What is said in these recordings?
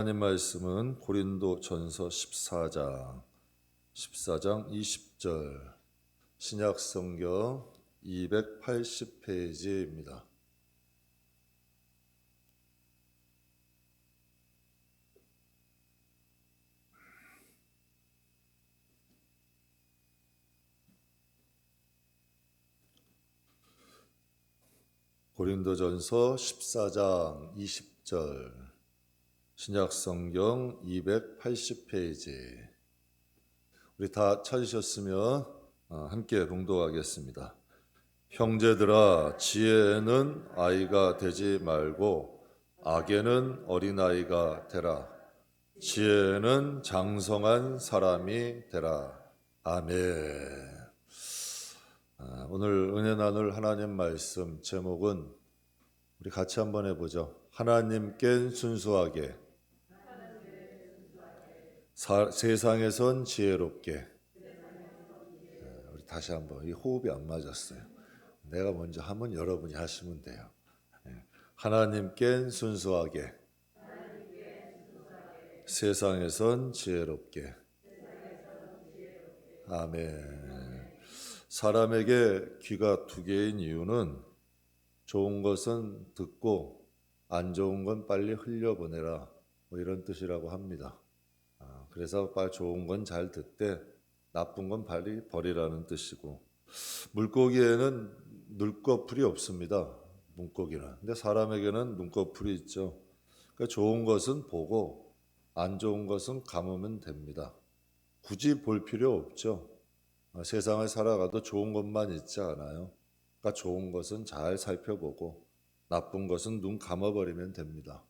하나님 말씀은 고린도전서 14장 20절 신약성경 280페이지입니다. 고린도전서 14장 20절 신약성경 280페이지. 우리 다 찾으셨으면 함께 봉독하겠습니다. 형제들아, 지혜에는 아이가 되지 말고 악에는 어린아이가 되라. 지혜에는 장성한 사람이 되라. 아멘. 오늘 은혜 나눌 하나님 말씀 제목은 우리 같이 한번 해보죠. 하나님께 순수하게, 세상에선 지혜롭게. 우리 다시 한번, 이 호흡이 안 맞았어요. 내가 먼저 하면 여러분이 하시면 돼요. 하나님께 순수하게, 세상에선 지혜롭게. 아멘. 사람에게 귀가 두 개인 이유는 좋은 것은 듣고 안 좋은 건 빨리 흘려보내라, 이런 뜻이라고 합니다. 그래서 좋은 건 잘 듣되 나쁜 건 빨리 버리라는 뜻이고, 물고기에는 눈꺼풀이 없습니다. 물고기는. 근데 사람에게는 눈꺼풀이 있죠. 그러니까 좋은 것은 보고 안 좋은 것은 감으면 됩니다. 굳이 볼 필요 없죠. 세상을 살아가도 좋은 것만 있지 않아요. 그러니까 좋은 것은 잘 살펴보고 나쁜 것은 눈 감아버리면 됩니다.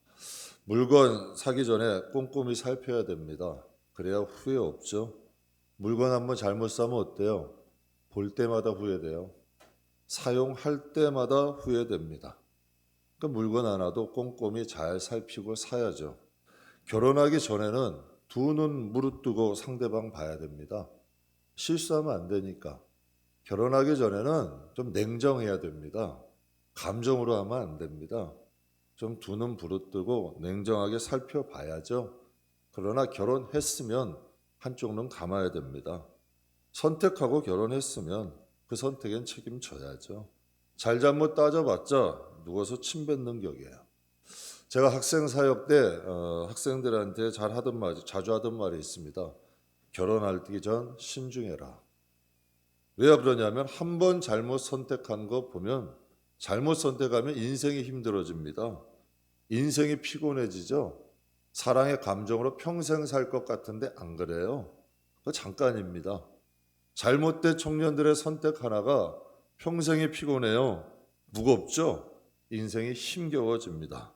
물건 사기 전에 꼼꼼히 살펴야 됩니다. 그래야 후회 없죠. 물건 한번 잘못 사면 어때요? 볼 때마다 후회돼요. 사용할 때마다 후회됩니다. 그러니까 물건 하나도 꼼꼼히 잘 살피고 사야죠. 결혼하기 전에는 두 눈 무릅뜨고 상대방 봐야 됩니다. 실수하면 안 되니까. 결혼하기 전에는 좀 냉정해야 됩니다. 감정으로 하면 안 됩니다. 좀 두 눈 부릅뜨고 냉정하게 살펴봐야죠. 그러나 결혼했으면 한쪽 눈 감아야 됩니다. 선택하고 결혼했으면 그 선택엔 책임져야죠. 잘잘못 따져봤자 누워서 침 뱉는 격이에요. 제가 학생 사역 때 학생들한테 자주 하던 말이 있습니다. 결혼하기 전 신중해라. 왜 그러냐면 한 번 잘못 선택한 거 보면, 잘못 선택하면 인생이 힘들어집니다. 인생이 피곤해지죠. 사랑의 감정으로 평생 살 것 같은데 안 그래요. 그거 잠깐입니다. 잘못된 청년들의 선택 하나가 평생이 피곤해요. 무겁죠. 인생이 힘겨워집니다.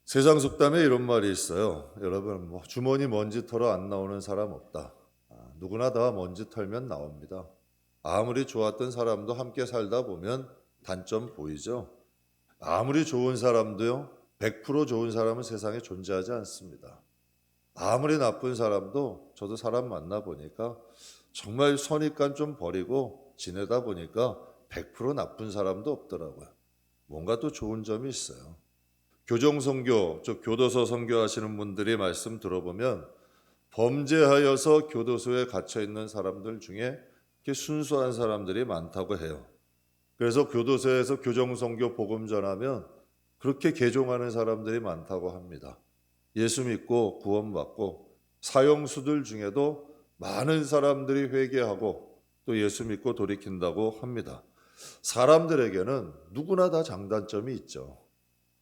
세상 속담에 이런 말이 있어요. 여러분, 주머니 먼지 털어 안 나오는 사람 없다. 누구나 다 먼지 털면 나옵니다. 아무리 좋았던 사람도 함께 살다 보면 단점 보이죠. 아무리 좋은 사람도요, 100% 좋은 사람은 세상에 존재하지 않습니다. 아무리 나쁜 사람도, 저도 사람 만나보니까 정말 선입관 좀 버리고 지내다 보니까 100% 나쁜 사람도 없더라고요. 뭔가 또 좋은 점이 있어요. 교정선교, 교도소 선교하시는 분들이 말씀 들어보면 범죄하여서 교도소에 갇혀 있는 사람들 중에 이렇게 순수한 사람들이 많다고 해요. 그래서 교도소에서 교정선교 복음 전하면 그렇게 개종하는 사람들이 많다고 합니다. 예수 믿고 구원받고 사형수들 중에도 많은 사람들이 회개하고 또 예수 믿고 돌이킨다고 합니다. 사람들에게는 누구나 다 장단점이 있죠.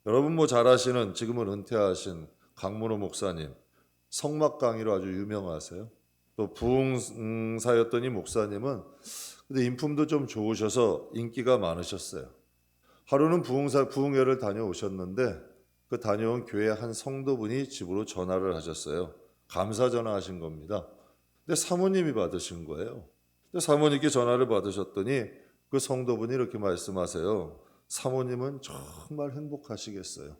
여러분 잘 아시는, 지금은 은퇴하신 강문호 목사님, 성막 강의로 아주 유명하세요. 또 부흥사였던 이 목사님은 근데 인품도 좀 좋으셔서 인기가 많으셨어요. 하루는 부흥회를 다녀오셨는데 그 다녀온 교회 한 성도분이 집으로 전화를 하셨어요. 감사 전화하신 겁니다. 근데 사모님이 받으신 거예요. 근데 사모님께 전화를 받으셨더니 그 성도분이 이렇게 말씀하세요. 사모님은 정말 행복하시겠어요.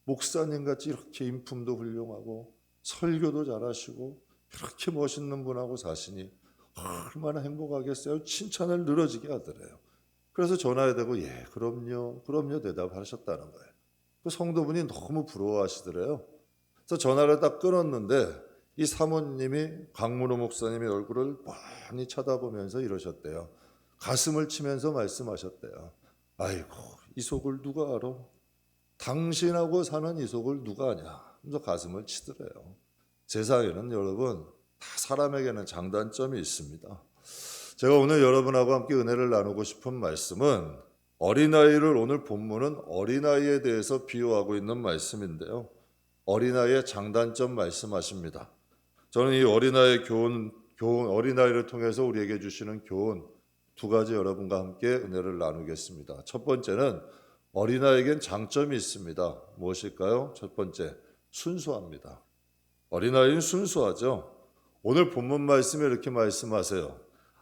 목사님같이 이렇게 인품도 훌륭하고 설교도 잘하시고 이렇게 멋있는 분하고 사시니 얼마나 행복하겠어요. 칭찬을 늘어지게 하더래요. 그래서 전화해 대고 그럼요 대답하셨다는 거예요. 그 성도분이 너무 부러워하시더래요. 그래서 전화를 딱 끊었는데 이 사모님이 강문호 목사님의 얼굴을 뻔히 쳐다보면서 이러셨대요. 가슴을 치면서 말씀하셨대요. 아이고, 이 속을 누가 알아? 당신하고 사는 이 속을 누가 아냐? 그래서 가슴을 치더래요. 세상에는 여러분 다 사람에게는 장단점이 있습니다. 제가 오늘 여러분하고 함께 은혜를 나누고 싶은 말씀은 어린아이를 오늘 본문은 어린아이에 대해서 비유하고 있는 말씀인데요. 어린아이의 장단점 말씀하십니다. 저는 이 어린아이의 어린아이를 통해서 우리에게 주시는 교훈 두 가지 여러분과 함께 은혜를 나누겠습니다. 첫 번째는 어린아이에겐 장점이 있습니다. 무엇일까요? 첫 번째, 순수합니다. 어린아이는 순수하죠. 오늘 본문 말씀에 이렇게 말씀하세요.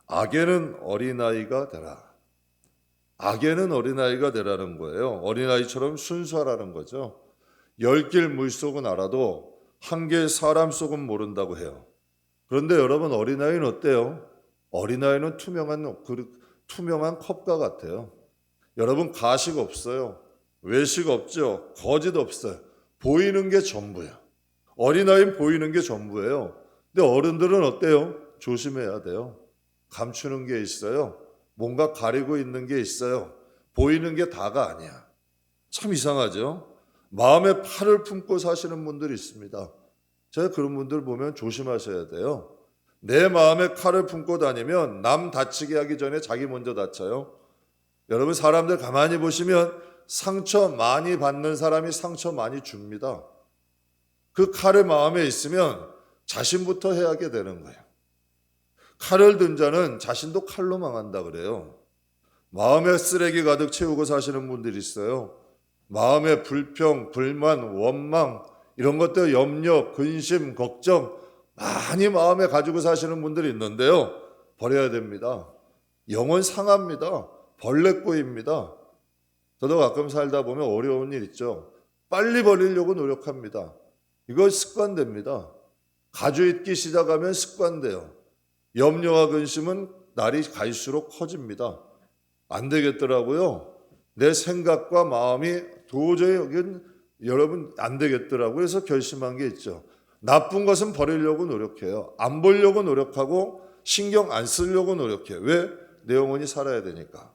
악에는 어린아이가 되라. 악에는 어린아이가 되라는 거예요. 어린아이처럼 순수하라는 거죠. 10길 물속은 알아도 한 길 사람 속은 모른다고 해요. 그런데 여러분 어린아이는 어때요? 어린아이는 투명한 컵과 같아요. 여러분 가식 없어요. 외식 없죠. 거짓 없어요. 보이는 게 전부예요. 어린아이는 보이는 게 전부예요. 근데 어른들은 어때요? 조심해야 돼요. 감추는 게 있어요. 뭔가 가리고 있는 게 있어요. 보이는 게 다가 아니야. 참 이상하죠? 마음에 칼을 품고 사시는 분들이 있습니다. 제가 그런 분들 보면 조심하셔야 돼요. 내 마음에 칼을 품고 다니면 남 다치게 하기 전에 자기 먼저 다쳐요. 여러분 사람들 가만히 보시면 상처 많이 받는 사람이 상처 많이 줍니다. 그 칼을 마음에 있으면 자신부터 해하게 되는 거예요. 칼을 든 자는 자신도 칼로 망한다 그래요. 마음에 쓰레기 가득 채우고 사시는 분들이 있어요. 마음에 불평, 불만, 원망 이런 것들 염려, 근심, 걱정 많이 마음에 가지고 사시는 분들이 있는데요. 버려야 됩니다. 영혼 상합니다. 벌레 꼬입니다. 저도 가끔 살다 보면 어려운 일 있죠. 빨리 버리려고 노력합니다. 이거 습관됩니다. 가지고 있기 시작하면 습관돼요. 염려와 근심은 날이 갈수록 커집니다. 안 되겠더라고요. 내 생각과 마음이 도저히 여러분 안 되겠더라고요. 그래서 결심한 게 있죠. 나쁜 것은 버리려고 노력해요. 안 보려고 노력하고 신경 안 쓰려고 노력해요. 왜? 내 영혼이 살아야 되니까.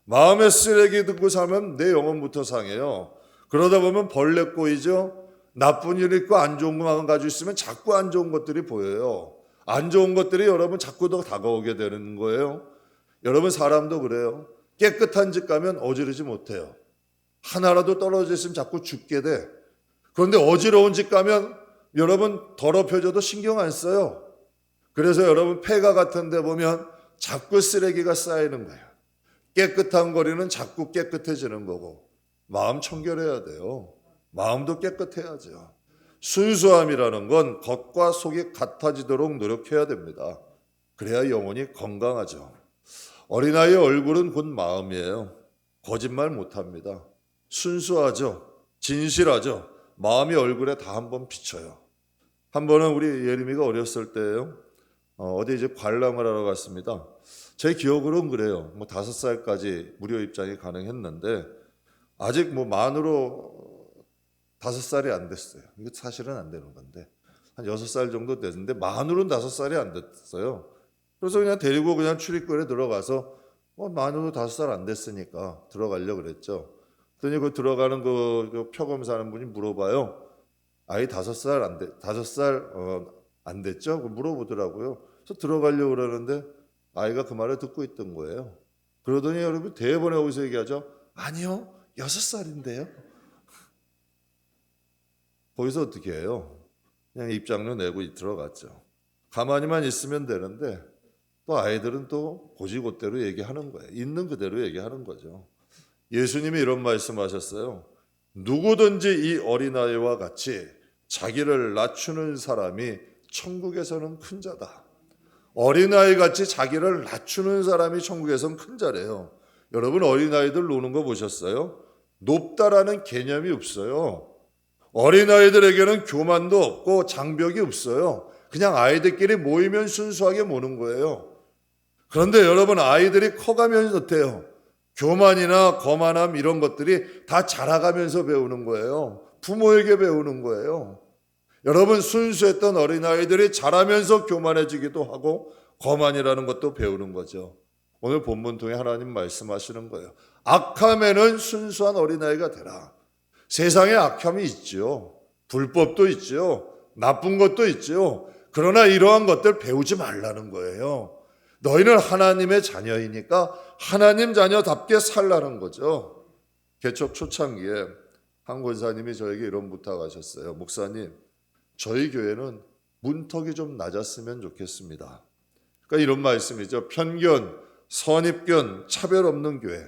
마음에 쓰레기 듣고 살면 내 영혼부터 상해요. 그러다 보면 벌레 꼬이죠. 나쁜 일 있고 안 좋은 것만 가지고 있으면 자꾸 안 좋은 것들이 보여요. 안 좋은 것들이 여러분 자꾸 더 다가오게 되는 거예요. 여러분 사람도 그래요. 깨끗한 집 가면 어지르지 못해요. 하나라도 떨어져 있으면 자꾸 죽게 돼. 그런데 어지러운 집 가면 여러분 더럽혀져도 신경 안 써요. 그래서 여러분 폐가 같은 데 보면 자꾸 쓰레기가 쌓이는 거예요. 깨끗한 거리는 자꾸 깨끗해지는 거고 마음 청결해야 돼요. 마음도 깨끗해야죠. 순수함이라는 건 겉과 속이 같아지도록 노력해야 됩니다. 그래야 영혼이 건강하죠. 어린아이의 얼굴은 곧 마음이에요. 거짓말 못합니다. 순수하죠. 진실하죠. 마음이 얼굴에 다 한번 비쳐요. 한 번은 우리 예림이가 어렸을 때예요. 어디 이제 관람을 하러 갔습니다. 제 기억으로는 그래요. 5살까지 무료 입장이 가능했는데 아직 만으로 5살이 안 됐어요. 이거 사실은 안 되는 건데 한 6살 정도 됐는데 만으로는 5살이 안 됐어요. 그래서 그냥 데리고 그냥 출입구에 들어가서 만으로 5살 안 됐으니까 들어가려고 그랬죠. 그랬더니 그 들어가는 그 표검 사는 분이 물어봐요. 아이 5살 안 됐죠? 물어보더라고요. 그래서 들어가려고 그러는데 아이가 그 말을 듣고 있던 거예요. 그러더니 여러분 대번에 어디서 얘기하죠? 아니요, 6살인데요. 거기서 어떻게 해요? 그냥 입장료 내고 들어갔죠. 가만히만 있으면 되는데 또 아이들은 또 고지고대로 얘기하는 거예요. 있는 그대로 얘기하는 거죠. 예수님이 이런 말씀하셨어요. 누구든지 이 어린아이와 같이 자기를 낮추는 사람이 천국에서는 큰 자다. 어린아이 같이 자기를 낮추는 사람이 천국에서는 큰 자래요. 여러분 어린아이들 노는 거 보셨어요? 높다라는 개념이 없어요. 어린아이들에게는 교만도 없고 장벽이 없어요. 그냥 아이들끼리 모이면 순수하게 모는 거예요. 그런데 여러분 아이들이 커가면 어때요? 교만이나 거만함 이런 것들이 다 자라가면서 배우는 거예요. 부모에게 배우는 거예요. 여러분, 순수했던 어린아이들이 자라면서 교만해지기도 하고 거만이라는 것도 배우는 거죠. 오늘 본문 통해 하나님 말씀하시는 거예요. 악함에는 순수한 어린아이가 되라. 세상에 악함이 있죠. 불법도 있죠. 나쁜 것도 있죠. 그러나 이러한 것들 배우지 말라는 거예요. 너희는 하나님의 자녀이니까 하나님 자녀답게 살라는 거죠. 개척 초창기에 한 권사님이 저에게 이런 부탁하셨어요. 목사님, 저희 교회는 문턱이 좀 낮았으면 좋겠습니다. 그러니까 이런 말씀이죠. 편견, 선입견, 차별 없는 교회.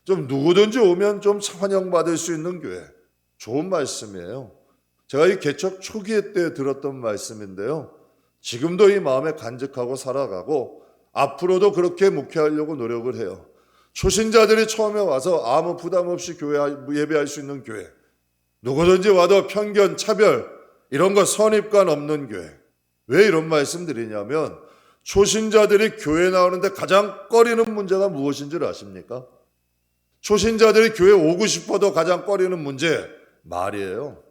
좀 누구든지 오면 좀 환영받을 수 있는 교회. 좋은 말씀이에요. 제가 이 개척 초기에 때 들었던 말씀인데요. 지금도 이 마음에 간직하고 살아가고 앞으로도 그렇게 목회하려고 노력을 해요. 초신자들이 처음에 와서 아무 부담 없이 교회 예배할 수 있는 교회. 누구든지 와도 편견, 차별 이런 거 선입관 없는 교회. 왜 이런 말씀 드리냐면 초신자들이 교회 나오는데 가장 꺼리는 문제가 무엇인 줄 아십니까? 초신자들이 교회 오고 싶어도 가장 꺼리는 문제 말이에요.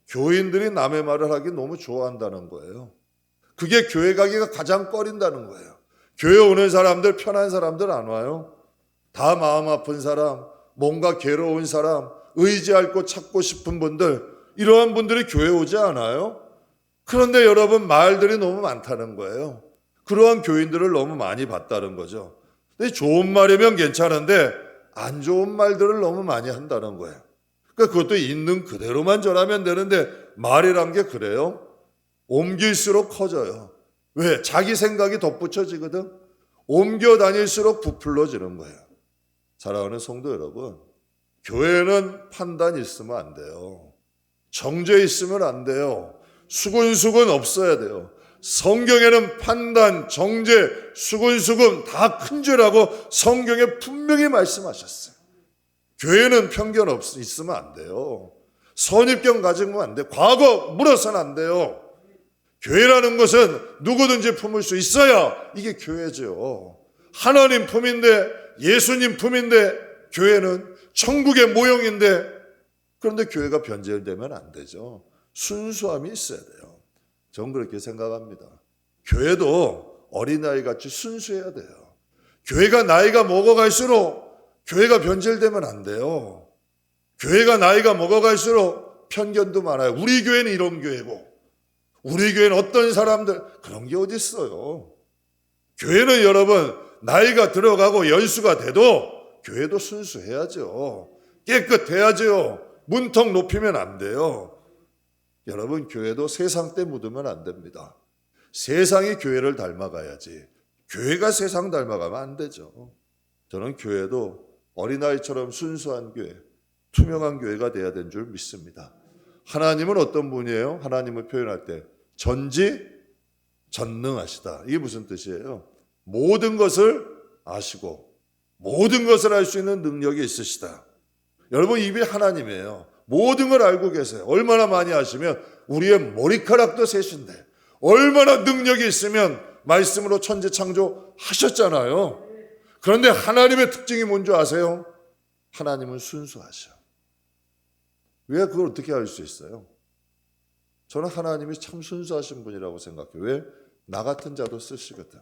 교인들이 남의 말을 하기 너무 좋아한다는 거예요. 그게 교회 가기가 가장 꺼린다는 거예요. 교회 오는 사람들, 편한 사람들 안 와요. 다 마음 아픈 사람, 뭔가 괴로운 사람, 의지할 곳 찾고 싶은 분들, 이러한 분들이 교회 오지 않아요? 그런데 여러분, 말들이 너무 많다는 거예요. 그러한 교인들을 너무 많이 봤다는 거죠. 근데 좋은 말이면 괜찮은데 안 좋은 말들을 너무 많이 한다는 거예요. 그러니까 그것도 있는 그대로만 전하면 되는데 말이란 게 그래요. 옮길수록 커져요. 왜? 자기 생각이 덧붙여지거든. 옮겨 다닐수록 부풀러지는 거예요. 사랑하는 성도 여러분, 교회는 판단 있으면 안 돼요. 정죄 있으면 안 돼요. 수근수근 없어야 돼요. 성경에는 판단, 정죄, 수근수근 다 큰 죄라고 성경에 분명히 말씀하셨어요. 교회는 편견 있으면 안 돼요. 선입견 가지면 안 돼요. 과거 물어서는 안 돼요. 교회라는 것은 누구든지 품을 수 있어야 이게 교회죠. 하나님 품인데, 예수님 품인데, 교회는 천국의 모형인데, 그런데 교회가 변절되면 안 되죠. 순수함이 있어야 돼요. 저는 그렇게 생각합니다. 교회도 어린아이같이 순수해야 돼요. 교회가 나이가 먹어갈수록 교회가 변절되면 안 돼요. 교회가 나이가 먹어갈수록 편견도 많아요. 우리 교회는 이런 교회고 우리 교회는 어떤 사람들, 그런 게 어디 있어요. 교회는 여러분 나이가 들어가고 연수가 돼도 교회도 순수해야죠. 깨끗해야죠. 문턱 높이면 안 돼요. 여러분, 교회도 세상 때 묻으면 안 됩니다. 세상이 교회를 닮아가야지 교회가 세상 닮아가면 안 되죠. 저는 교회도 어린아이처럼 순수한 교회, 투명한 교회가 돼야 되는 줄 믿습니다. 하나님은 어떤 분이에요? 하나님을 표현할 때 전지전능하시다. 이게 무슨 뜻이에요? 모든 것을 아시고 모든 것을 알 수 있는 능력이 있으시다. 여러분, 입이 하나님이에요. 모든 걸 알고 계세요. 얼마나 많이 아시면 우리의 머리카락도 세신데 얼마나 능력이 있으면 말씀으로 천지 창조하셨잖아요. 그런데 하나님의 특징이 뭔지 아세요? 하나님은 순수하셔. 왜 그걸 어떻게 알 수 있어요? 저는 하나님이 참 순수하신 분이라고 생각해요. 왜? 나 같은 자도 쓰시거든.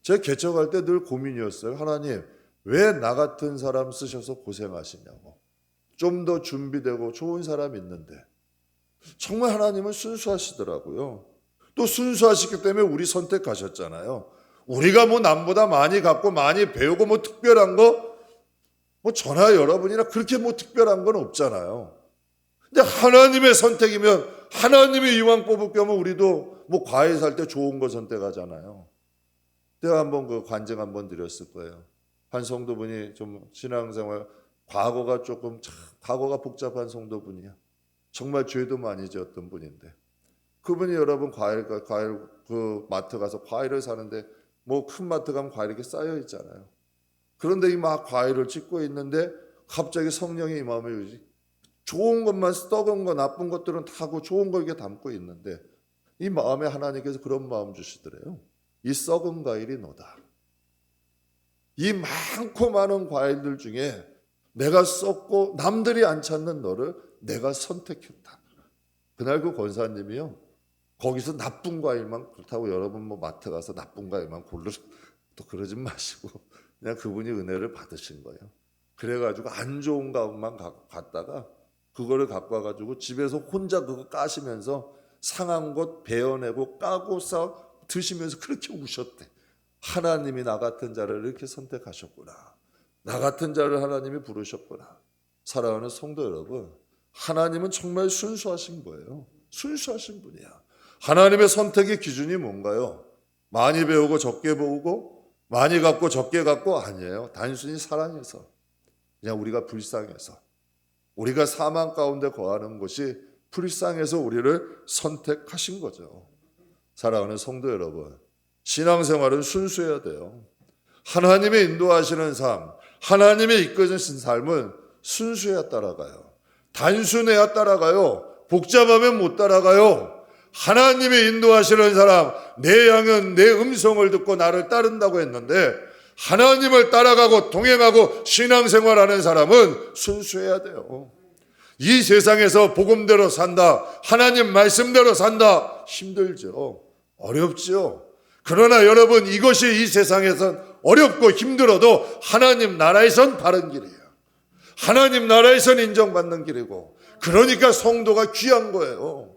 제가 개척할 때 늘 고민이었어요. 하나님, 왜 나 같은 사람 쓰셔서 고생하시냐고. 좀 더 준비되고 좋은 사람이 있는데. 정말 하나님은 순수하시더라고요. 또 순수하시기 때문에 우리 선택하셨잖아요. 우리가 뭐 남보다 많이 갖고 많이 배우고 뭐 특별한 거, 뭐 저나 여러분이나 그렇게 뭐 특별한 건 없잖아요. 근데 하나님의 선택이면 하나님이 이왕 뽑을 거면 우리도 뭐 과일 살 때 좋은 거 선택하잖아요. 제가 한번 그 관증 한번 드렸을 거예요. 한 성도분이 좀 신앙생활 과거가 복잡한 성도분이야. 정말 죄도 많이 지었던 분인데 그분이 여러분 과일 그 마트 가서 과일을 사는데 뭐 큰 마트 가면 과일이 이렇게 쌓여 있잖아요. 그런데 이 막 과일을 찍고 있는데 갑자기 성령이 이 마음에 오지. 좋은 것만 썩은 거 나쁜 것들은 다 하고 좋은 걸 이렇게 담고 있는데 이 마음에 하나님께서 그런 마음 주시더래요. 이 썩은 과일이 너다. 이 많고 많은 과일들 중에 내가 썩고 남들이 안 찾는 너를 내가 선택했다. 그날 그 권사님이요, 거기서 나쁜 과일만, 그렇다고 여러분 뭐 마트 가서 나쁜 과일만 고르 또 그러지 마시고 그냥 그분이 은혜를 받으신 거예요. 그래가지고 안 좋은 과일만 갖다가 그거를 갖고 와가지고 집에서 혼자 그거 까시면서 상한 것 베어내고 까고 드시면서 그렇게 우셨대. 하나님이 나 같은 자를 이렇게 선택하셨구나. 나 같은 자를 하나님이 부르셨구나. 사랑하는 성도 여러분, 하나님은 정말 순수하신 거예요. 순수하신 분이야. 하나님의 선택의 기준이 뭔가요? 많이 배우고 적게 배우고 많이 갖고 적게 갖고 아니에요. 단순히 사랑해서, 그냥 우리가 불쌍해서, 우리가 사망 가운데 거하는 것이 불쌍해서 우리를 선택하신 거죠. 사랑하는 성도 여러분, 신앙생활은 순수해야 돼요. 하나님의 인도하시는 삶, 하나님의 이끌으신 삶은 순수해야 따라가요. 단순해야 따라가요. 복잡하면 못 따라가요. 하나님의 인도하시는 사람, 내 양은 내 음성을 듣고 나를 따른다고 했는데, 하나님을 따라가고 동행하고 신앙생활하는 사람은 순수해야 돼요. 이 세상에서 복음대로 산다, 하나님 말씀대로 산다, 힘들죠. 어렵죠. 그러나 여러분, 이것이 이 세상에선 어렵고 힘들어도 하나님 나라에선 바른 길이에요. 하나님 나라에선 인정받는 길이고, 그러니까 성도가 귀한 거예요.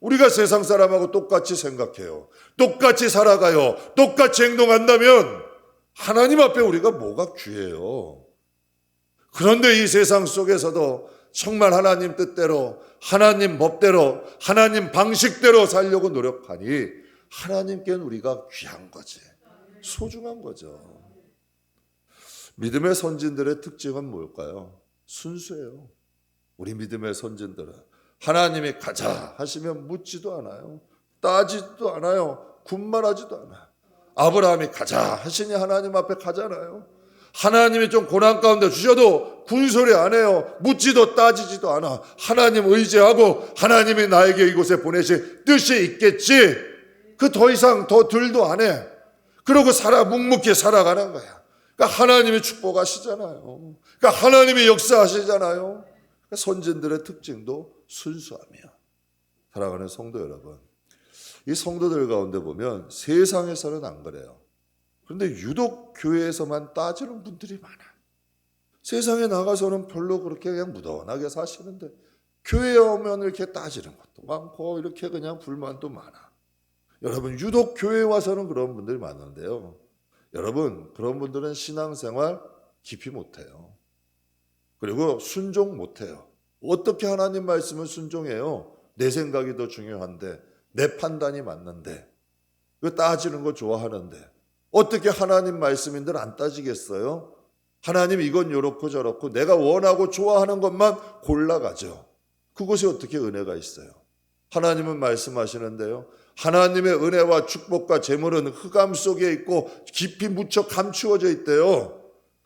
우리가 세상 사람하고 똑같이 생각해요. 똑같이 살아가요. 똑같이 행동한다면 하나님 앞에 우리가 뭐가 귀해요. 그런데 이 세상 속에서도 정말 하나님 뜻대로, 하나님 법대로, 하나님 방식대로 살려고 노력하니 하나님께는 우리가 귀한 거지, 소중한 거죠. 믿음의 선진들의 특징은 뭘까요? 순수해요. 우리 믿음의 선진들은 하나님이 가자 하시면 묻지도 않아요. 따지도 않아요. 군말하지도 않아요. 아브라함이 가자 하시니 하나님 앞에 가잖아요. 하나님이 좀 고난 가운데 주셔도 군소리 안 해요. 묻지도 따지지도 않아. 하나님 의지하고 하나님이 나에게 이곳에 보내실 뜻이 있겠지. 그 더 이상 더 들도 안 해. 그러고 묵묵히 살아가는 거야. 그러니까 하나님이 축복하시잖아요. 그러니까 하나님이 역사하시잖아요. 그러니까 선진들의 특징도 순수함이야. 사랑하는 성도 여러분, 이 성도들 가운데 보면 세상에서는 안 그래요. 그런데 유독 교회에서만 따지는 분들이 많아. 세상에 나가서는 별로 그렇게 그냥 무던하게 사시는데 교회에 오면 이렇게 따지는 것도 많고 이렇게 그냥 불만도 많아. 여러분, 유독 교회에 와서는 그런 분들이 많은데요, 여러분, 그런 분들은 신앙생활 깊이 못해요. 그리고 순종 못해요. 어떻게 하나님 말씀을 순종해요? 내 생각이 더 중요한데, 내 판단이 맞는데, 그 따지는 거 좋아하는데 어떻게 하나님 말씀인들 안 따지겠어요? 하나님 이건 요렇고 저렇고 내가 원하고 좋아하는 것만 골라가죠. 그것이 어떻게 은혜가 있어요? 하나님은 말씀하시는데요, 하나님의 은혜와 축복과 재물은 흑암 속에 있고 깊이 묻혀 감추어져 있대요.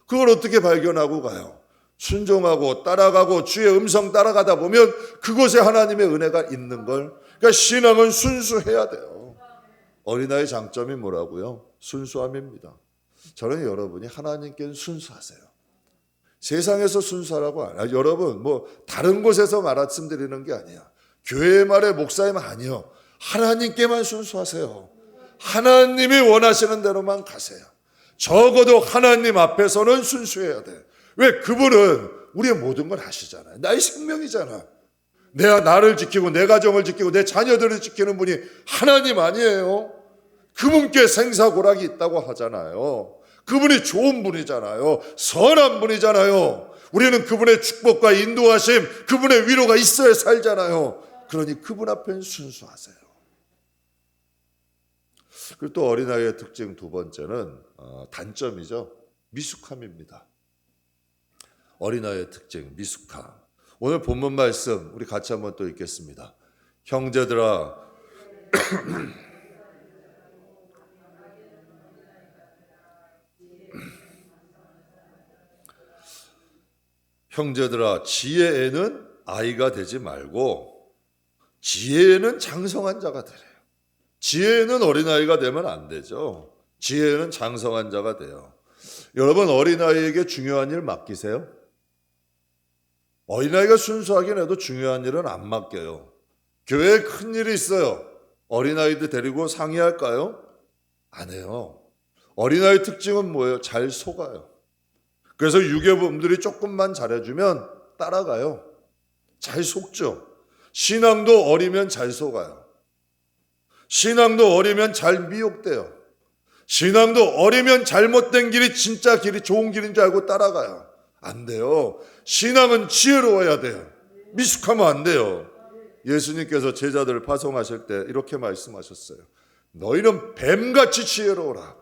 그걸 어떻게 발견하고 가요? 순종하고 따라가고 주의 음성 따라가다 보면 그곳에 하나님의 은혜가 있는 걸. 그러니까 신앙은 순수해야 돼요. 어린아이의 장점이 뭐라고요? 순수함입니다. 저는 여러분이 하나님께는 순수하세요. 세상에서 순수하라고 안 해요. 여러분, 뭐 다른 곳에서 말씀드리는 게 아니야. 교회 말에 목사님 아니요. 하나님께만 순수하세요. 하나님이 원하시는 대로만 가세요. 적어도 하나님 앞에서는 순수해야 돼. 왜? 그분은 우리의 모든 걸 아시잖아요. 나의 생명이잖아. 내가 나를 지키고 내 가정을 지키고 내 자녀들을 지키는 분이 하나님 아니에요? 그분께 생사고락이 있다고 하잖아요. 그분이 좋은 분이잖아요. 선한 분이잖아요. 우리는 그분의 축복과 인도하심, 그분의 위로가 있어야 살잖아요. 그러니 그분 앞엔 순수하세요. 그리고 또 어린아이의 특징 두 번째는 단점이죠. 미숙함입니다. 어린아이의 특징, 미숙함. 오늘 본문 말씀 우리 같이 한번 또 읽겠습니다. 형제들아, 형제들아, 지혜에는 아이가 되지 말고 지혜에는 장성한 자가 되래요. 지혜에는 어린아이가 되면 안 되죠. 지혜에는 장성한 자가 돼요. 여러분, 어린아이에게 중요한 일 맡기세요? 어린아이가 순수하긴 해도 중요한 일은 안 맡겨요. 교회에 큰 일이 있어요. 어린아이들 데리고 상의할까요? 안 해요. 어린아이 특징은 뭐예요? 잘 속아요. 그래서 유괴범들이 조금만 잘해주면 따라가요. 잘 속죠. 신앙도 어리면 잘 속아요. 신앙도 어리면 잘 미혹돼요. 신앙도 어리면 잘못된 길이 진짜 길이 좋은 길인 줄 알고 따라가요. 안 돼요. 신앙은 지혜로워야 돼요. 미숙하면 안 돼요. 예수님께서 제자들을 파송하실 때 이렇게 말씀하셨어요. 너희는 뱀같이 지혜로워라.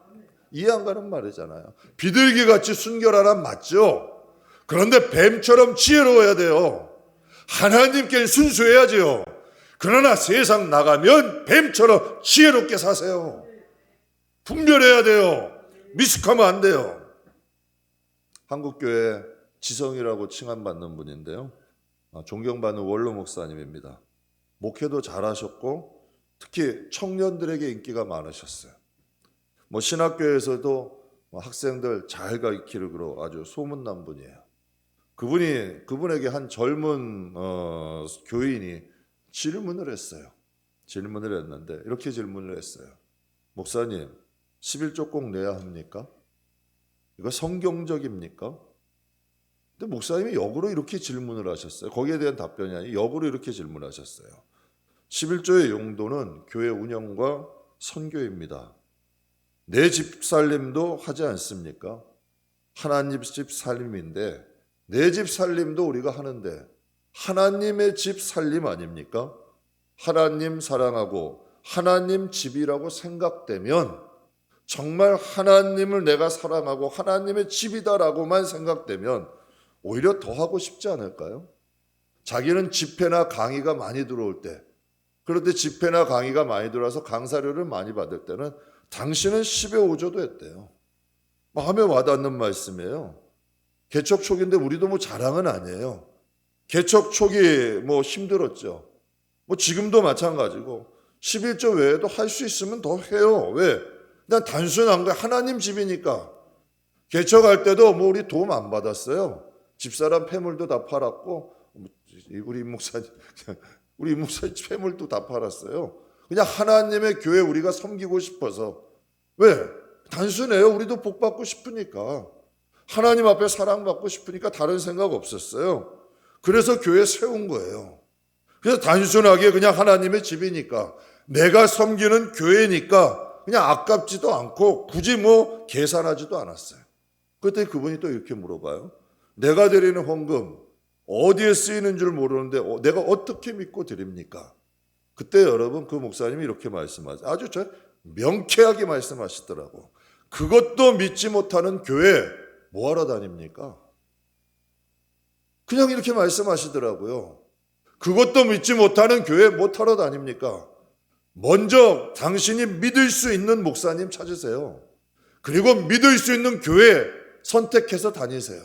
이해 안 가는 말이잖아요. 비둘기같이 순결하란 맞죠? 그런데 뱀처럼 지혜로워야 돼요. 하나님께 순수해야죠. 그러나 세상 나가면 뱀처럼 지혜롭게 사세요. 분별해야 돼요. 미숙하면 안 돼요. 한국교회 지성이라고 칭함받는 분인데요. 존경받는 원로 목사님입니다. 목회도 잘하셨고 특히 청년들에게 인기가 많으셨어요. 신학교에서도 학생들 잘 가르치기로 아주 소문난 분이에요. 그분에게 한 젊은 교인이 질문을 했어요. 질문을 했는데 이렇게 질문을 했어요. 목사님, 11조 꼭 내야 합니까? 이거 성경적입니까? 근데 목사님이 역으로 이렇게 질문을 하셨어요. 거기에 대한 답변이 아니고 역으로 이렇게 질문하셨어요. 11조의 용도는 교회 운영과 선교입니다. 내 집 살림도 하지 않습니까? 하나님 집 살림인데 내 집 살림도 우리가 하는데 하나님의 집 살림 아닙니까? 하나님 사랑하고 하나님 집이라고 생각되면 정말 하나님을 내가 사랑하고 하나님의 집이다라고만 생각되면 오히려 더 하고 싶지 않을까요? 자기는 집회나 강의가 많이 들어올 때, 그럴 때 집회나 강의가 많이 들어와서 강사료를 많이 받을 때는 당신은 10의 5조도 했대요. 마음에 와닿는 말씀이에요. 개척 초기인데 우리도 자랑은 아니에요. 개척 초기 힘들었죠. 지금도 마찬가지고 11조 외에도 할 수 있으면 더 해요. 왜? 그냥 단순한 거 하나님 집이니까. 개척할 때도 우리 도움 안 받았어요. 집사람 폐물도 다 팔았고 우리 목사님 폐물도 다 팔았어요. 그냥 하나님의 교회 우리가 섬기고 싶어서. 왜? 단순해요. 우리도 복 받고 싶으니까. 하나님 앞에 사랑받고 싶으니까 다른 생각 없었어요. 그래서 교회 세운 거예요. 그래서 단순하게 그냥 하나님의 집이니까 내가 섬기는 교회니까 그냥 아깝지도 않고 굳이 계산하지도 않았어요. 그때 그분이 또 이렇게 물어봐요. 내가 드리는 헌금 어디에 쓰이는 줄 모르는데 내가 어떻게 믿고 드립니까? 그때 여러분 그 목사님이 이렇게 말씀하세요. 아주 명쾌하게 말씀하시더라고. 그것도 믿지 못하는 교회 뭐하러 다닙니까? 그냥 이렇게 말씀하시더라고요. 그것도 믿지 못하는 교회 못하러 다닙니까? 먼저 당신이 믿을 수 있는 목사님 찾으세요. 그리고 믿을 수 있는 교회 선택해서 다니세요.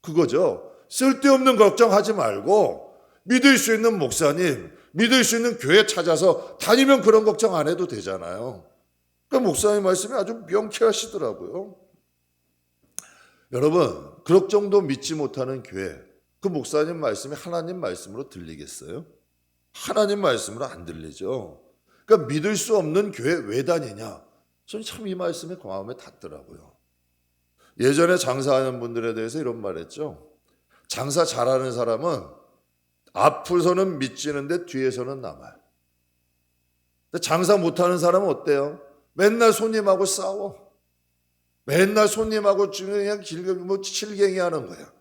그거죠. 쓸데없는 걱정하지 말고 믿을 수 있는 목사님, 믿을 수 있는 교회 찾아서 다니면 그런 걱정 안 해도 되잖아요. 그러니까 목사님 말씀이 아주 명쾌하시더라고요. 여러분, 그럴 정도 믿지 못하는 교회, 그 목사님 말씀이 하나님 말씀으로 들리겠어요? 하나님 말씀으로 안 들리죠. 그러니까 믿을 수 없는 교회 왜 다니냐? 저는 참 이 말씀이 마음에 닿더라고요. 예전에 장사하는 분들에 대해서 이런 말 했죠. 장사 잘하는 사람은 앞으로서는 믿지는데 뒤에서는 남아요. 근데 장사 못하는 사람은 어때요? 맨날 손님하고 싸워. 맨날 손님하고 그냥 칠갱이 하는 거야.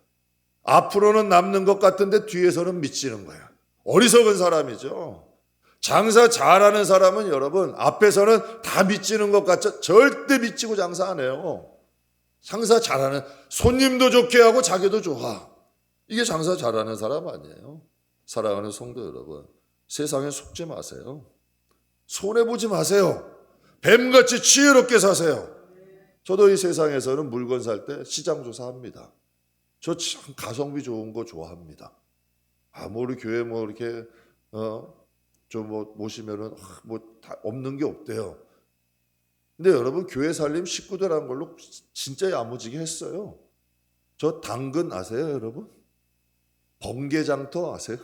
앞으로는 남는 것 같은데 뒤에서는 미치는 거야. 어리석은 사람이죠. 장사 잘하는 사람은 여러분 앞에서는 다 미치는 것 같죠. 절대 미치고 장사 안 해요. 장사 잘하는, 손님도 좋게 하고 자기도 좋아. 이게 장사 잘하는 사람 아니에요. 사랑하는 성도 여러분, 세상에 속지 마세요. 손해보지 마세요. 뱀같이 지혜롭게 사세요. 저도 이 세상에서는 물건 살 때 시장 조사합니다. 저 참 가성비 좋은 거 좋아합니다. 우리 교회 이렇게 모시면은 다 없는 게 없대요. 근데 여러분 교회 살림 식구들한 걸로 진짜 야무지게 했어요. 저 당근 아세요, 여러분? 번개장터 아세요?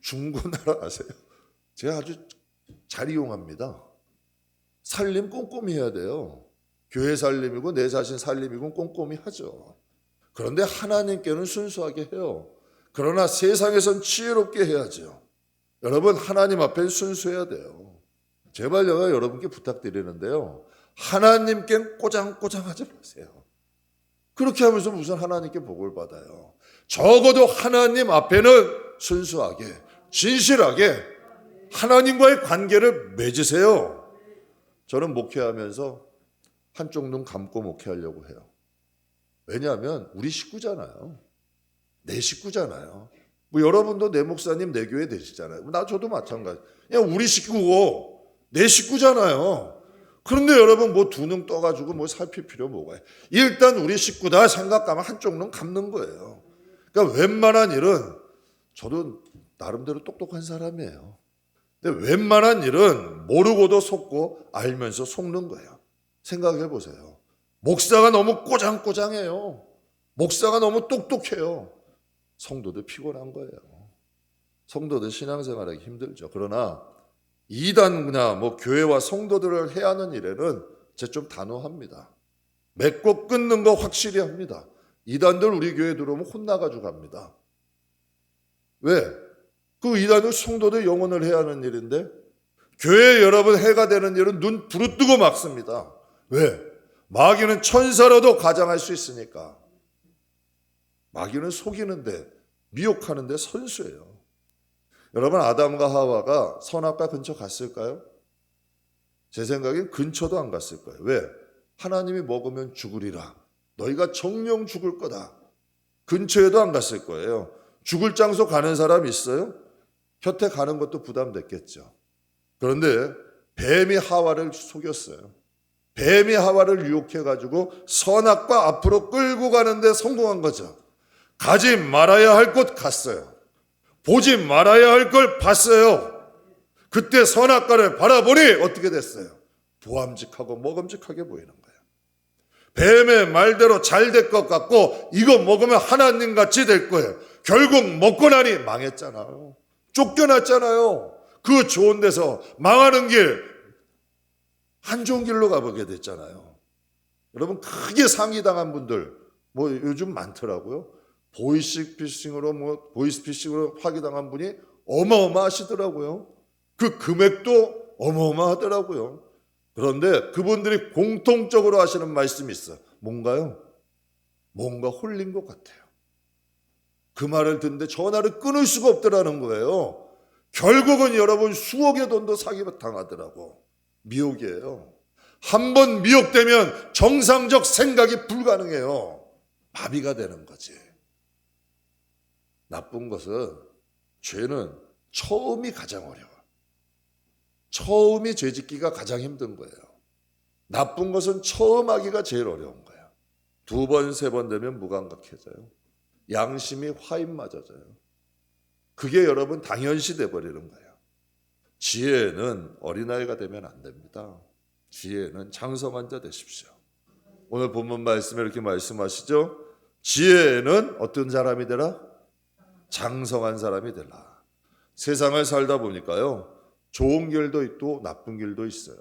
중고나라 아세요? 제가 아주 잘 이용합니다. 살림 꼼꼼히 해야 돼요. 교회 살림이고 내 자신 살림이고 꼼꼼히 하죠. 그런데 하나님께는 순수하게 해요. 그러나 세상에선 지혜롭게 해야죠. 여러분, 하나님 앞에 순수해야 돼요. 제발 제가 여러분께 부탁드리는데요, 하나님께 꼬장꼬장하지 마세요. 그렇게 하면서 무슨 하나님께 복을 받아요. 적어도 하나님 앞에는 순수하게, 진실하게 하나님과의 관계를 맺으세요. 저는 목회하면서 한쪽 눈 감고 목회하려고 해요. 왜냐하면 우리 식구잖아요. 내 식구잖아요. 뭐 여러분도 내 목사님 내 교회 되시잖아요. 저도 마찬가지. 그냥 우리 식구고 내 식구잖아요. 그런데 여러분 뭐 두 눈 떠가지고 뭐 살필 필요 뭐가 있어요. 일단 우리 식구다 생각하면 한쪽 눈 감는 거예요. 그러니까 웬만한 일은, 저도 나름대로 똑똑한 사람이에요. 근데 웬만한 일은 모르고도 속고 알면서 속는 거예요. 생각해 보세요. 목사가 너무 꼬장꼬장해요. 목사가 너무 똑똑해요. 성도들 피곤한 거예요. 성도들 신앙생활하기 힘들죠. 그러나 이단이나 뭐 교회와 성도들을 해하는 일에는 제가 좀 단호합니다. 맺고 끊는 거 확실히 합니다. 이단들 우리 교회 들어오면 혼나가지고 갑니다. 왜? 그 이단은 성도들 영혼을 해하는 일인데, 교회 여러분 해가 되는 일은 눈 부릅뜨고 막습니다. 왜? 마귀는 천사로도 가장할 수 있으니까. 마귀는 속이는데, 미혹하는데 선수예요. 여러분, 아담과 하와가 선악과 근처 갔을까요? 제 생각엔 근처도 안 갔을 거예요. 왜? 하나님이 먹으면 죽으리라. 너희가 정령 죽을 거다. 근처에도 안 갔을 거예요. 죽을 장소 가는 사람 있어요? 곁에 가는 것도 부담됐겠죠. 그런데 뱀이 하와를 속였어요. 뱀이 하와를 유혹해가지고 선악과 앞으로 끌고 가는데 성공한 거죠. 가지 말아야 할 곳 갔어요. 보지 말아야 할 걸 봤어요. 그때 선악과를 바라보니 어떻게 됐어요? 보암직하고 먹음직하게 보이는 거예요. 뱀의 말대로 잘 될 것 같고 이거 먹으면 하나님같이 될 거예요. 결국 먹고 나니 망했잖아요. 쫓겨났잖아요. 그 좋은 데서 망하는 길, 안 좋은 길로 가보게 됐잖아요. 여러분, 크게 상기당한 분들 뭐 요즘 많더라고요. 보이스피싱으로 파기당한 분이 어마어마하시더라고요. 그 금액도 어마어마하더라고요. 그런데 그분들이 공통적으로 하시는 말씀이 있어요. 뭔가요? 뭔가 홀린 것 같아요. 그 말을 듣는데 전화를 끊을 수가 없더라는 거예요. 결국은 여러분 수억의 돈도 사기당하더라고. 미혹이에요. 한 번 미혹되면 정상적 생각이 불가능해요. 마비가 되는 거지. 나쁜 것은, 죄는 처음이 가장 어려워. 처음이 죄짓기가 가장 힘든 거예요. 나쁜 것은 처음 하기가 제일 어려운 거예요. 두 번, 세 번 되면 무감각해져요. 양심이 화인 맞아져요. 그게 여러분 당연시 돼버리는 거예요. 지혜는 어린아이가 되면 안 됩니다. 지혜는 장성한 자 되십시오. 오늘 본문 말씀에 이렇게 말씀하시죠. 지혜는 어떤 사람이 되라? 장성한 사람이 되라. 세상을 살다 보니까요, 좋은 길도 있고 나쁜 길도 있어요.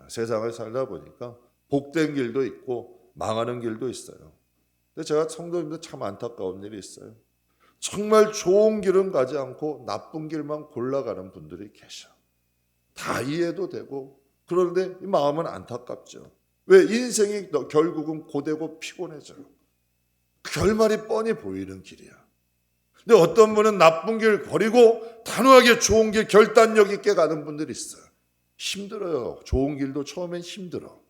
세상을 살다 보니까 복된 길도 있고 망하는 길도 있어요. 근데 제가 성도님들 참 안타까운 일이 있어요. 정말 좋은 길은 가지 않고 나쁜 길만 골라가는 분들이 계셔. 다 이해도 되고, 그런데 이 마음은 안타깝죠. 왜? 인생이 결국은 고되고 피곤해져요. 결말이 뻔히 보이는 길이야. 근데 어떤 분은 나쁜 길 버리고 단호하게 좋은 길 결단력 있게 가는 분들이 있어요. 힘들어요. 좋은 길도 처음엔 힘들어.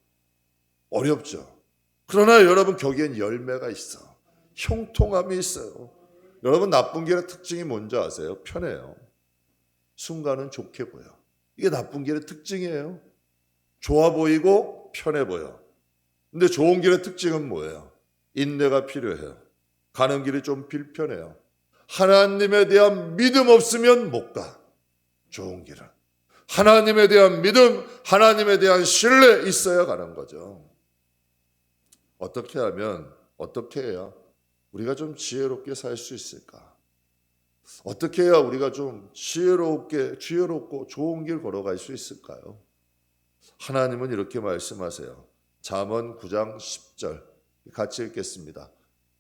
어렵죠. 그러나 여러분 거기엔 열매가 있어. 형통함이 있어요. 여러분, 나쁜 길의 특징이 뭔지 아세요? 편해요. 순간은 좋게 보여. 이게 나쁜 길의 특징이에요. 좋아 보이고 편해 보여. 근데 좋은 길의 특징은 뭐예요? 인내가 필요해요. 가는 길이 좀 불편해요. 하나님에 대한 믿음 없으면 못 가. 좋은 길은 하나님에 대한 믿음, 하나님에 대한 신뢰 있어야 가는 거죠. 어떻게 하면, 어떻게 해야 우리가 좀 지혜롭게 살 수 있을까? 어떻게 해야 우리가 좀 지혜롭고 좋은 길 걸어갈 수 있을까요? 하나님은 이렇게 말씀하세요. 잠언 9장 10절 같이 읽겠습니다.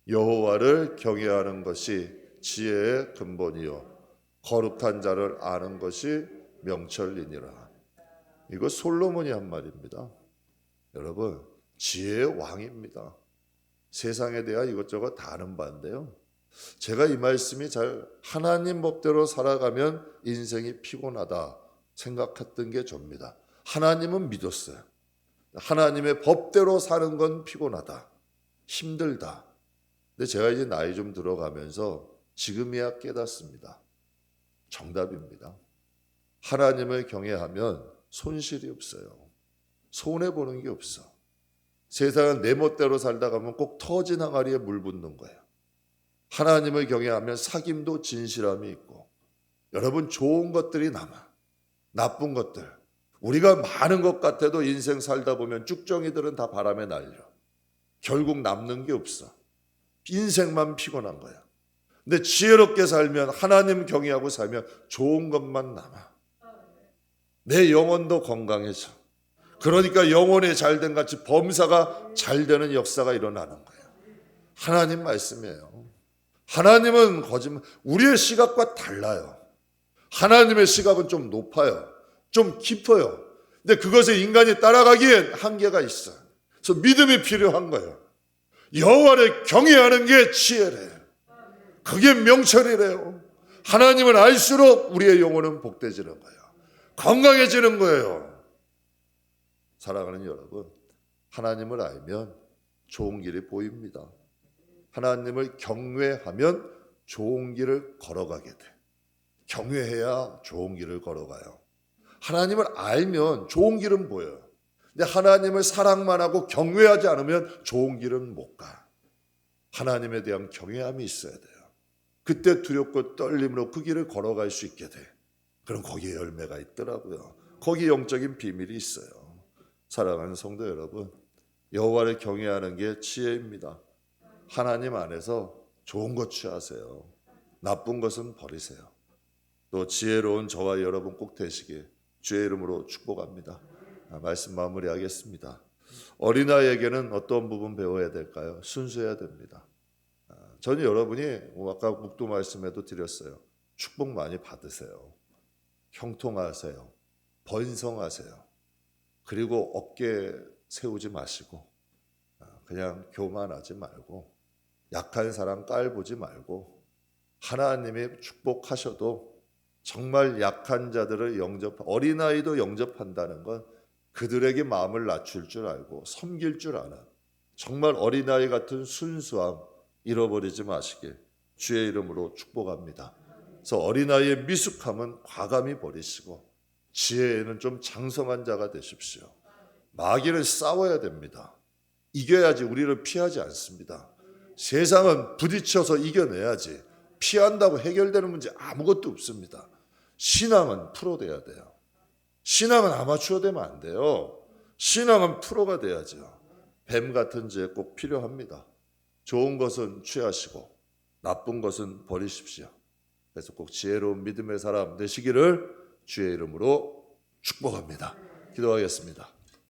여호와를 경외하는 것이 지혜의 근본이요 거룩한 자를 아는 것이 명철이니라. 이거 솔로몬이 한 말입니다. 여러분, 지혜의 왕입니다. 세상에 대한 이것저것 다 아는 바인데요. 제가 이 말씀이 잘 하나님 법대로 살아가면 인생이 피곤하다 생각했던 게 접니다. 하나님은 믿었어요. 하나님의 법대로 사는 건 피곤하다, 힘들다. 근데 제가 이제 나이 좀 들어가면서 지금이야 깨닫습니다. 정답입니다. 하나님을 경외하면 손실이 없어요. 손해보는 게 없어. 세상은 내 멋대로 살다 가면 꼭 터진 항아리에 물 붓는 거예요. 하나님을 경외하면 사귐도 진실함이 있고, 여러분 좋은 것들이 남아. 나쁜 것들, 우리가 많은 것 같아도 인생 살다 보면 쭉정이들은 다 바람에 날려. 결국 남는 게 없어. 인생만 피곤한 거야. 근데 지혜롭게 살면, 하나님 경외하고 살면 좋은 것만 남아. 내 영혼도 건강해져. 그러니까 영혼이 잘된 같이 범사가 잘 되는 역사가 일어나는 거예요. 하나님 말씀이에요. 하나님은 거짓말, 우리의 시각과 달라요. 하나님의 시각은 좀 높아요. 좀 깊어요. 근데 그것을 인간이 따라가기엔 한계가 있어요. 그래서 믿음이 필요한 거예요. 여호와를 경외하는 게 지혜래요. 그게 명철이래요. 하나님을 알수록 우리의 영혼은 복되지는 거예요. 건강해지는 거예요. 사랑하는 여러분, 하나님을 알면 좋은 길이 보입니다. 하나님을 경외하면 좋은 길을 걸어가게 돼. 경외해야 좋은 길을 걸어가요. 하나님을 알면 좋은 길은 보여요. 근데 하나님을 사랑만 하고 경외하지 않으면 좋은 길은 못 가. 하나님에 대한 경외함이 있어야 돼요. 그때 두렵고 떨림으로 그 길을 걸어갈 수 있게 돼. 그럼 거기에 열매가 있더라고요. 거기 영적인 비밀이 있어요. 사랑하는 성도 여러분, 여호와를 경외하는 게 지혜입니다. 하나님 안에서 좋은 것 취하세요. 나쁜 것은 버리세요. 또 지혜로운 저와 여러분 꼭 되시길 주의 이름으로 축복합니다. 말씀 마무리하겠습니다. 어린아이에게는 어떤 부분 배워야 될까요? 순수해야 됩니다. 저는 여러분이 아까 묵도 말씀에도 드렸어요. 축복 많이 받으세요. 형통하세요. 번성하세요. 그리고 어깨 세우지 마시고 그냥 교만하지 말고 약한 사람 깔보지 말고 하나님이 축복하셔도 정말 약한 자들을 어린아이도 영접한다는 건 그들에게 마음을 낮출 줄 알고 섬길 줄 아는 정말 어린아이 같은 순수함 잃어버리지 마시길 주의 이름으로 축복합니다. 그래서 어린아이의 미숙함은 과감히 버리시고 지혜에는 좀 장성한 자가 되십시오. 마귀를 싸워야 됩니다. 이겨야지 우리를 피하지 않습니다. 세상은 부딪혀서 이겨내야지 피한다고 해결되는 문제 아무것도 없습니다. 신앙은 프로 돼야 돼요. 신앙은 아마추어 되면 안 돼요. 신앙은 프로가 돼야죠. 뱀 같은 지혜 꼭 필요합니다. 좋은 것은 취하시고 나쁜 것은 버리십시오. 그래서 꼭 지혜로운 믿음의 사람 되시기를 주의 이름으로 축복합니다. 기도하겠습니다.